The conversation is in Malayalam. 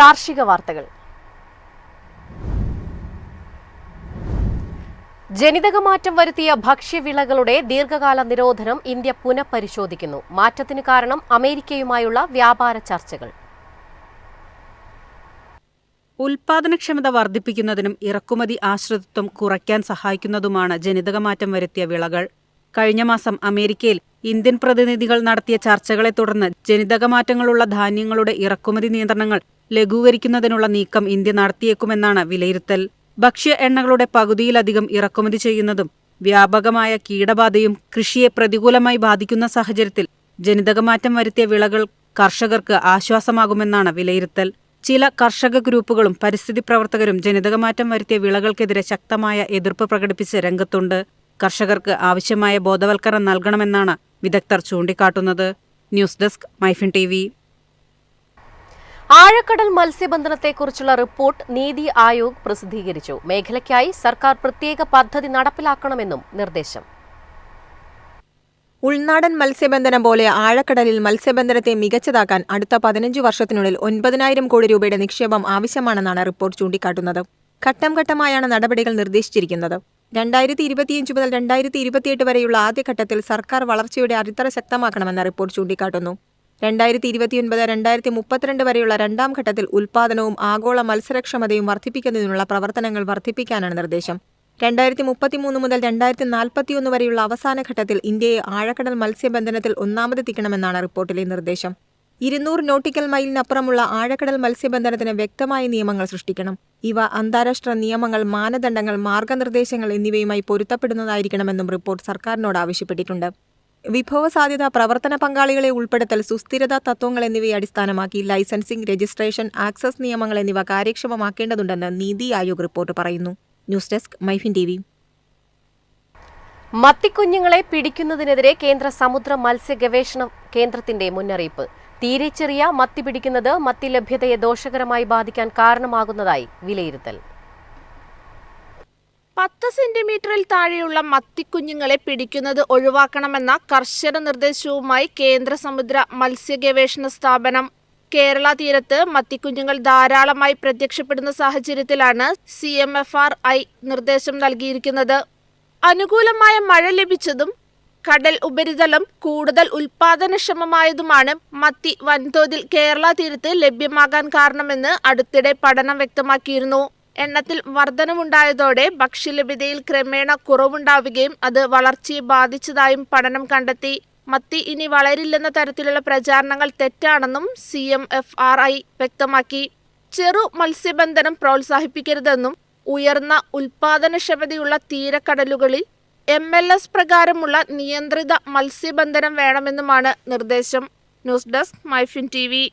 കാർഷിക വാർത്തകൾ. ജനിതകമാറ്റം വരുത്തിയ ഭക്ഷ്യവിളകളുടെ ദീർഘകാല നിരോധനം ഇന്ത്യ പുനഃപരിശോധിക്കുന്നു. മാറ്റത്തിന് കാരണം അമേരിക്കയുമായുള്ള വ്യാപാര ചർച്ചകൾ. ഉൽപാദനക്ഷമത വർദ്ധിപ്പിക്കുന്നതിനും ഇറക്കുമതി ആശ്രിതത്വം കുറയ്ക്കാൻ സഹായിക്കുന്നതുമാണ് ജനിതകമാറ്റം വരുത്തിയ വിളകൾ. കഴിഞ്ഞ മാസം അമേരിക്കയിൽ ഇന്ത്യൻ പ്രതിനിധികൾ നടത്തിയ ചർച്ചകളെ തുടർന്ന് ജനിതകമാറ്റങ്ങളുള്ള ധാന്യങ്ങളുടെ ഇറക്കുമതി നിയന്ത്രണങ്ങൾ ലഘൂകരിക്കുന്നതിനുള്ള നീക്കം ഇന്ത്യ നടത്തിയേക്കുമെന്നാണ് വിലയിരുത്തൽ. ഭക്ഷ്യ എണ്ണകളുടെ പകുതിയിലധികം ഇറക്കുമതി ചെയ്യുന്നതും വ്യാപകമായ കീടബാധയും കൃഷിയെ പ്രതികൂലമായി ബാധിക്കുന്ന സാഹചര്യത്തിൽ ജനിതകമാറ്റം വരുത്തിയ വിളകൾ കർഷകർക്ക് ആശ്വാസമാകുമെന്നാണ് വിലയിരുത്തൽ. ചില കർഷക ഗ്രൂപ്പുകളും പരിസ്ഥിതി പ്രവർത്തകരും ജനിതകമാറ്റം വരുത്തിയ വിളകൾക്കെതിരെ ശക്തമായ എതിർപ്പ് പ്രകടിപ്പിച്ച് രംഗത്തുണ്ട്. കർഷകർക്ക് ആവശ്യമായ ബോധവൽക്കരണം നൽകണമെന്നാണ് വിദഗ്ധർ ചൂണ്ടിക്കാട്ടുന്നത്. News desk MyFin TV. ആഴക്കടൽ മത്സ്യബന്ധനത്തെക്കുറിച്ചുള്ള റിപ്പോർട്ട് നീതി ആയോഗ് പ്രസിദ്ധീകരിച്ചു. മേഖലയ്ക്കായി സർക്കാർ പ്രത്യേക പദ്ധതി നടപ്പിലാക്കണമെന്നും നിർദ്ദേശം. ഉൾനാടൻ മത്സ്യബന്ധനം പോലെ ആഴക്കടലിൽ മത്സ്യബന്ധനത്തെ മികച്ചതാക്കാൻ അടുത്ത 15 വർഷത്തിനുള്ളിൽ 9,000 കോടി രൂപയുടെ നിക്ഷേപം ആവശ്യമാണെന്നാണ് റിപ്പോർട്ട് ചൂണ്ടിക്കാട്ടുന്നത്. ഘട്ടം ഘട്ടമായാണ് നടപടികൾ നിർദ്ദേശിച്ചിരിക്കുന്നത്. 2025 മുതൽ 2028 വരെയുള്ള ആദ്യഘട്ടത്തിൽ സർക്കാർ വളർച്ചയുടെ അടിത്തറ ശക്തമാക്കണമെന്ന റിപ്പോർട്ട് ചൂണ്ടിക്കാട്ടുന്നു. 2029-2032 വരെയുള്ള രണ്ടാം ഘട്ടത്തിൽ ഉൽപാദനവും ആഗോള മത്സരക്ഷമതയും വർദ്ധിപ്പിക്കുന്നതിനുള്ള പ്രവർത്തനങ്ങൾ വർദ്ധിപ്പിക്കാനാണ് നിർദ്ദേശം. 2033 മുതൽ 2041 വരെയുള്ള അവസാന ഘട്ടത്തിൽ ഇന്ത്യയെ ആഴക്കടൽ മത്സ്യബന്ധനത്തിൽ ഒന്നാമതെത്തിക്കണമെന്നാണ് റിപ്പോർട്ടിലെ നിർദ്ദേശം. 200 നോട്ടിക്കൽ മൈലിനപ്പുറമുള്ള ആഴക്കടൽ മത്സ്യബന്ധനത്തിന് വ്യക്തമായ നിയമങ്ങൾ സൃഷ്ടിക്കണം. ഇവ അന്താരാഷ്ട്ര നിയമങ്ങൾ, മാനദണ്ഡങ്ങൾ, മാർഗനിർദ്ദേശങ്ങൾ എന്നിവയുമായി പൊരുത്തപ്പെടുന്നതായിരിക്കണമെന്നും റിപ്പോർട്ട് സർക്കാരിനോട് ആവശ്യപ്പെട്ടിട്ടുണ്ട്. വിഭവസാധ്യത, പ്രവർത്തന പങ്കാളികളെ ഉൾപ്പെടുത്തൽ, സുസ്ഥിരതാ തത്വങ്ങൾ എന്നിവയെ അടിസ്ഥാനമാക്കി ലൈസൻസിംഗ്, രജിസ്ട്രേഷൻ, ആക്സസ് നിയമങ്ങൾ എന്നിവ കാര്യക്ഷമമാക്കേണ്ടതുണ്ടെന്ന് നീതി ആയോഗ് റിപ്പോർട്ട് പറയുന്നു. News desk MyFin TV. മത്തിക്കുഞ്ഞുങ്ങളെ പിടിക്കുന്നതിനെതിരെ കേന്ദ്ര സമുദ്ര മത്സ്യ ഗവേഷണ കേന്ദ്രത്തിന്റെ മുന്നറിയിപ്പ്. തീരെ ചെറിയ മത്തി പിടിക്കുന്നത് മത്തി ലഭ്യതയെ ദോഷകരമായി ബാധിക്കാൻ കാരണമാകുന്നതായി വിലയിരുത്തൽ. 10 സെന്റിമീറ്ററിൽ താഴെയുള്ള മത്തിക്കുഞ്ഞുങ്ങളെ പിടിക്കുന്നത് ഒഴിവാക്കണമെന്ന കർശന നിർദ്ദേശവുമായി കേന്ദ്ര സമുദ്ര മത്സ്യ ഗവേഷണ സ്ഥാപനം. കേരള തീരത്ത് മത്തിക്കുഞ്ഞുങ്ങൾ ധാരാളമായി പ്രത്യക്ഷപ്പെടുന്ന സാഹചര്യത്തിലാണ് CMFRI നിർദ്ദേശം നൽകിയിരിക്കുന്നത്. അനുകൂലമായ മഴ ലഭിച്ചതും കടൽ ഉപരിതലം കൂടുതൽ ഉൽപാദനക്ഷമമായതുമാണ് മത്തി വൻതോതിൽ കേരള തീരത്ത് ലഭ്യമാകാൻ കാരണമെന്ന് അടുത്തിടെ പഠനം വ്യക്തമാക്കിയിരുന്നു. എണ്ണത്തിൽ വർധനവുണ്ടായതോടെ ഭക്ഷ്യലഭ്യതയിൽ ക്രമേണ കുറവുണ്ടാവുകയും അത് വളർച്ചയെ ബാധിച്ചതായും പഠനം കണ്ടെത്തി. മത്തി ഇനി വളരില്ലെന്ന തരത്തിലുള്ള പ്രചാരണങ്ങൾ തെറ്റാണെന്നും CMFRI വ്യക്തമാക്കി. ചെറു മത്സ്യബന്ധനം പ്രോത്സാഹിപ്പിക്കരുതെന്നും ഉയർന്ന ഉൽപാദനക്ഷമതയുള്ള തീരക്കടലുകളിൽ MLS പ്രകാരമുള്ള നിയന്ത്രിത മത്സ്യബന്ധനം വേണമെന്നുമാണ് നിർദ്ദേശം. News desk MyFin TV.